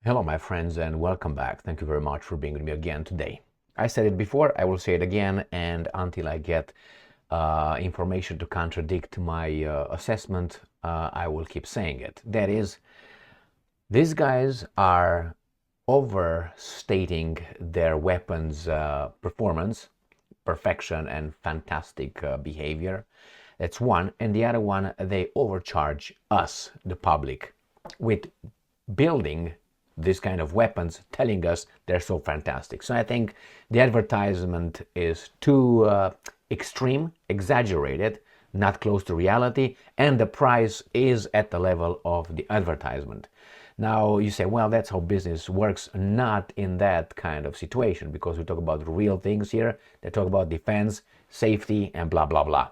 Hello, my friends, and welcome back. Thank you very much for being with me again today. I said it before, I will say it again, and until I get information to contradict my assessment, I will keep saying it. That is, these guys are overstating their weapons performance, perfection, and fantastic behavior. That's one. And the other one, they overcharge us, the public, with building this kind of weapons, telling us they're so fantastic. So I think the advertisement is too extreme, exaggerated, not close to reality, and the price is at the level of the advertisement. Now you say, well, that's how business works. Not in that kind of situation, because we talk about real things here. They talk about defense, safety, and blah, blah, blah.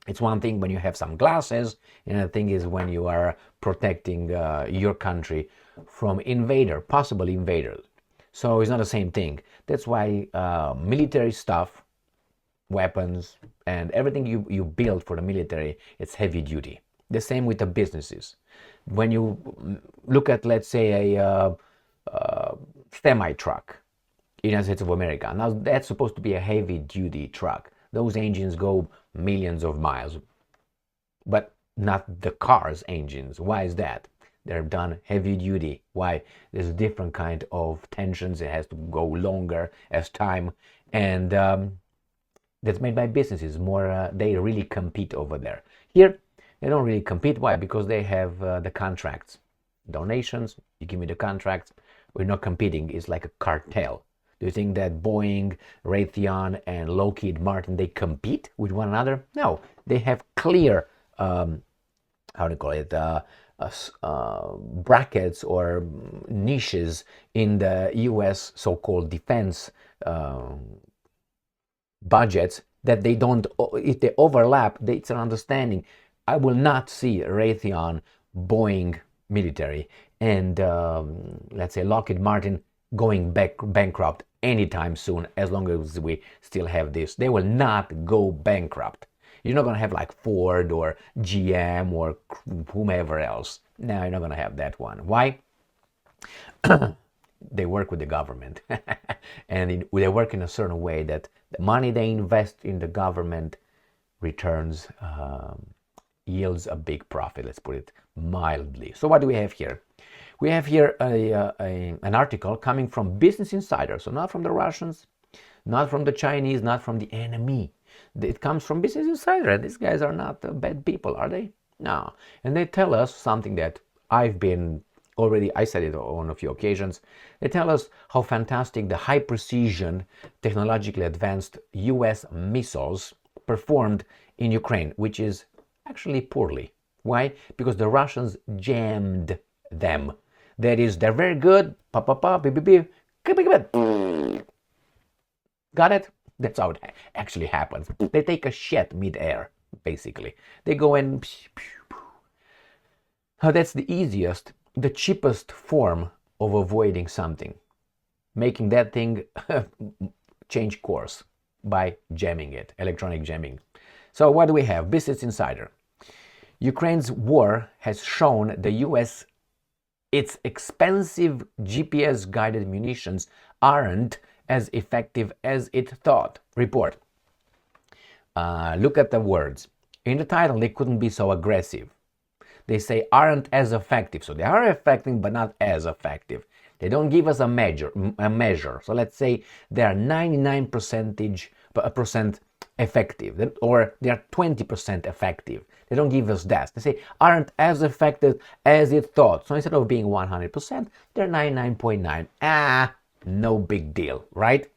It's one thing when you have some glasses, and the thing is when you are protecting your country from possible invaders. So it's not the same thing. That's why military stuff, weapons, and everything you build for the military, it's heavy duty. The same with the businesses. When you look at, let's say, a semi-truck, United States of America, now that's supposed to be a heavy duty truck. Those engines go millions of miles, but not the car's engines. Why is that? They're done heavy duty. Why? There's a different kind of tensions. It has to go longer as time, and that's made by businesses more. They really compete over there. Here, they don't really compete. Why? Because they have the contracts, donations. You give me the contracts. We're not competing. It's like a cartel. Do you think that Boeing, Raytheon, and Lockheed Martin, they compete with one another? No, they have clear, how do you call it, brackets or niches in the U.S. so-called defense budgets that they don't, if they overlap, it's an understanding. I will not see Raytheon, Boeing military, and let's say Lockheed Martin going bankrupt anytime soon, as long as we still have this. They will not go bankrupt. You're not going to have like Ford or GM or whomever else. No, you're not going to have that one. Why? They work with the government. And they work in a certain way that the money they invest in the government returns, yields a big profit, let's put it mildly. So what do we have here? We have here an article coming from Business Insider, so not from the Russians, not from the Chinese, not from the enemy. It comes from Business Insider. These guys are not bad people, are they? No. And they tell us something that I said it on a few occasions. They tell us how fantastic the high precision, technologically advanced US missiles performed in Ukraine, which is actually poorly. Why? Because the Russians jammed them. That is, they're very good. Got it? That's how it actually happens. They take a shit mid-air, basically. They go and... That's the easiest, the cheapest form of avoiding something. Making that thing change course by jamming it, electronic jamming. So what do we have? Business Insider. Ukraine's war has shown the US its expensive GPS-guided munitions aren't as effective as it thought. Report. Look at the words. In the title, they couldn't be so aggressive. They say aren't as effective. So they are effective, but not as effective. They don't give us a measure. So let's say they are 99% effective, or they are 20% effective. They don't give us that. They say aren't as effective as it thought. So instead of being 100%, they're 99.9. No big deal, right?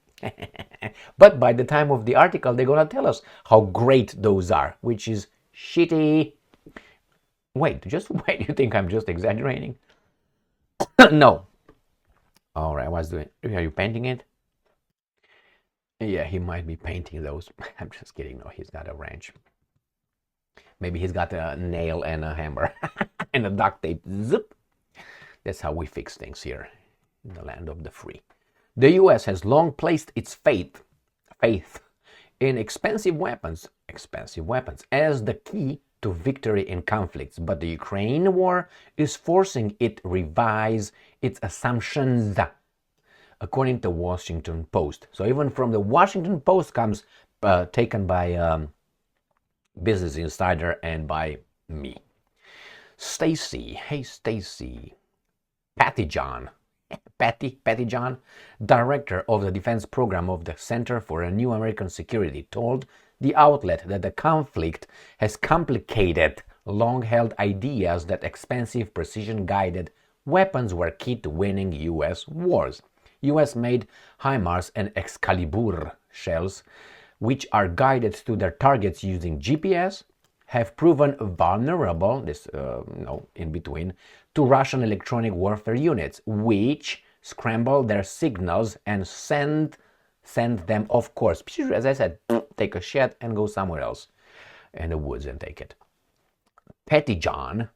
But by the time of the article, they're gonna tell us how great those are, which is shitty. Wait, just wait. You think I'm just exaggerating? No. All right, what's doing? Are you painting it? Yeah, he might be painting those. I'm just kidding. No, he's got a wrench. Maybe he's got a nail and a hammer and a duct tape. Zip. That's how we fix things here in the land of the free. The US has long placed its faith in expensive weapons as the key to victory in conflicts, but the Ukraine war is forcing it to revise its assumptions, according to Washington Post. So even from the Washington Post comes taken by Business Insider and by me. Stacy, hey Stacy, Patty John, director of the defense program of the Center for a New American Security, told the outlet that the conflict has complicated long-held ideas that expensive precision-guided weapons were key to winning U.S. wars. U.S.-made Himars+Excalibur shells, which are guided to their targets using GPS, have proven vulnerable, in between, to Russian electronic warfare units, which scramble their signals and send them off course. As I said, take a shit and go somewhere else in the woods and take it. Petty John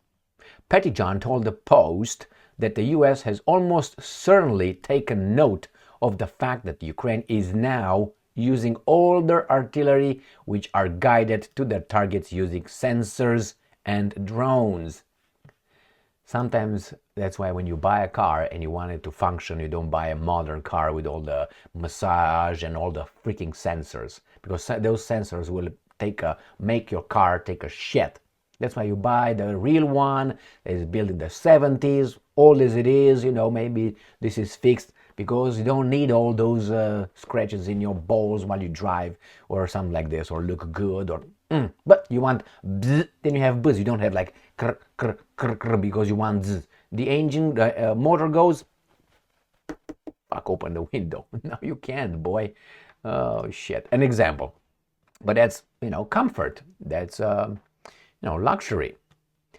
told the Post that the U.S. has almost certainly taken note of the fact that Ukraine is now using older artillery which are guided to their targets using sensors and drones. Sometimes that's why when you buy a car and you want it to function, you don't buy a modern car with all the massage and all the freaking sensors, because those sensors will make your car take a shit. That's why you buy the real one that is built in the 70s, old as it is, maybe this is fixed, because you don't need all those scratches in your balls while you drive or something like this, or look good, or but you want bzz, then you have buzz. You don't have like krr, krr, krr, krr, because you want zzz. The engine, motor goes, fuck, open the window. No, you can't, boy. Oh, shit. An example. But that's, comfort. That's, luxury.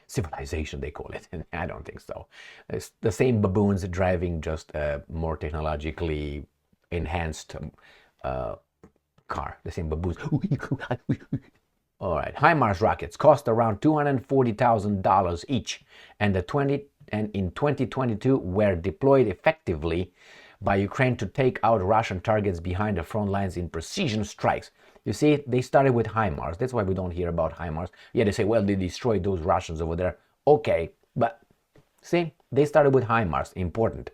Civilization, they call it. I don't think so. It's the same baboons driving just a more technologically enhanced car. The same baboons. All right. HIMARS rockets cost around $240,000 each, and in 2022 were deployed effectively by Ukraine to take out Russian targets behind the front lines in precision strikes. You see, they started with HIMARS. That's why we don't hear about HIMARS. Yeah, they say, well, they destroyed those Russians over there. Okay, but see, they started with HIMARS. Important.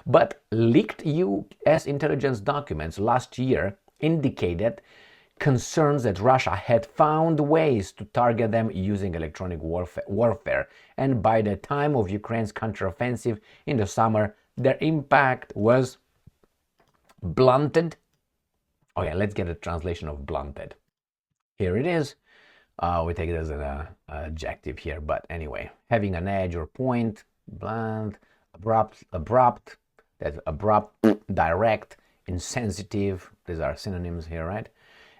But leaked U.S. intelligence documents last year indicated concerns that Russia had found ways to target them using electronic warfare. And by the time of Ukraine's counteroffensive in the summer, their impact was blunted. Okay, let's get a translation of blunted. Here it is. We take it as an adjective here, but anyway, having an edge or point, blunt, abrupt, that's abrupt, direct, insensitive. These are synonyms here, right?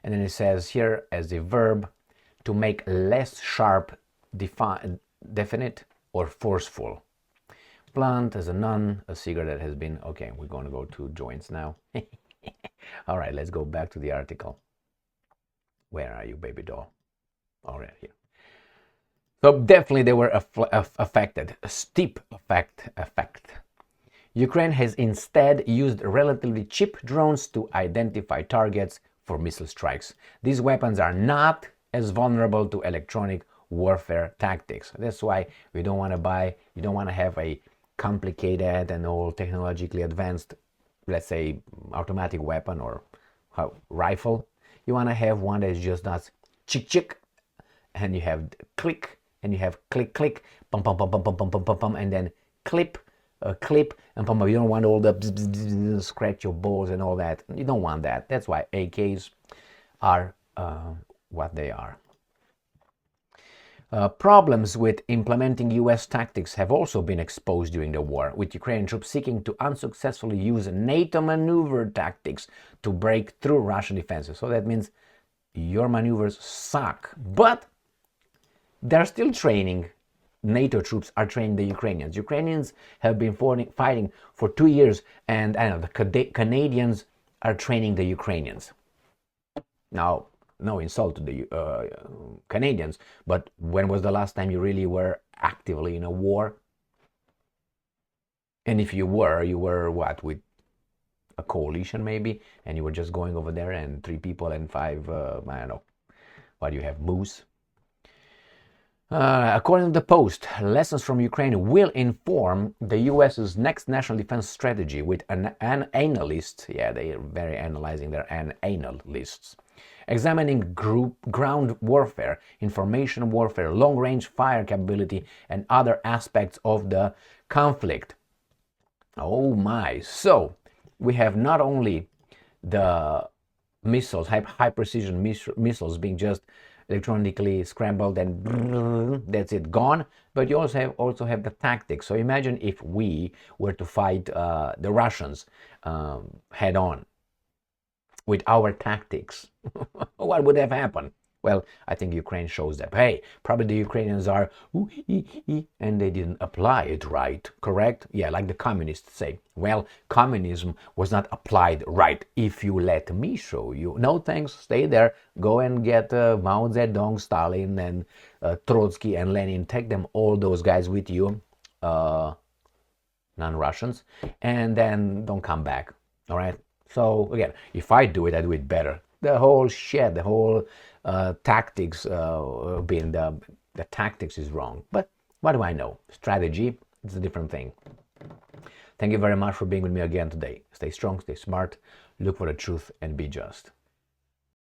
And then it says here as a verb, to make less sharp, definite, or forceful. Blunt as a noun, a figure that has been, okay, we're going to go to joints now. All right, let's go back to the article. Where are you, baby doll? All right, here. So definitely they were affected, a steep effect. Ukraine has instead used relatively cheap drones to identify targets for missile strikes. These weapons are not as vulnerable to electronic warfare tactics. That's why you don't want to have a complicated and all technologically advanced, let's say, automatic weapon or rifle. You want to have one that just does chick chick, and you have click, and you have click click, pum pum pum pum pum pum pum pum pum, and then clip, clip, and pum pum. You don't want all the bzz, bzz, bzz, scratch your balls and all that. You don't want that. That's why AKs are what they are. Problems with implementing U.S. tactics have also been exposed during the war, with Ukrainian troops seeking to unsuccessfully use NATO maneuver tactics to break through Russian defenses. So that means your maneuvers suck, but they're still training. NATO troops are training the Ukrainians. Ukrainians have been fighting for 2 years, and the Canadians are training the Ukrainians. Now, no insult to the Canadians, but when was the last time you really were actively in a war? And if you were what, with a coalition maybe, and you were just going over there and 3 people and 5, I don't know, what do you have, moose? According to the Post, lessons from Ukraine will inform the US's next national defense strategy, with an analyst, yeah, they are very analyzing their analysts, examining ground warfare, information warfare, long-range fire capability, and other aspects of the conflict. Oh my! So we have not only the missiles, high precision missiles being just electronically scrambled and that's it, gone, but you also have the tactics. So imagine if we were to fight the Russians head on with our tactics. What would have happened? Well, I think Ukraine shows that, hey, probably the Ukrainians are and they didn't apply it right, correct? Yeah, like the communists say. Well, communism was not applied right. If you let me show you. No thanks, stay there. Go and get Mao Zedong, Stalin, and Trotsky and Lenin. Take them, all those guys with you, non-Russians, and then don't come back, all right? So again, if I do it better. The whole shit, the whole tactics, being the tactics is wrong. But what do I know? Strategy, it's a different thing. Thank you very much for being with me again today. Stay strong, stay smart, look for the truth, and be just.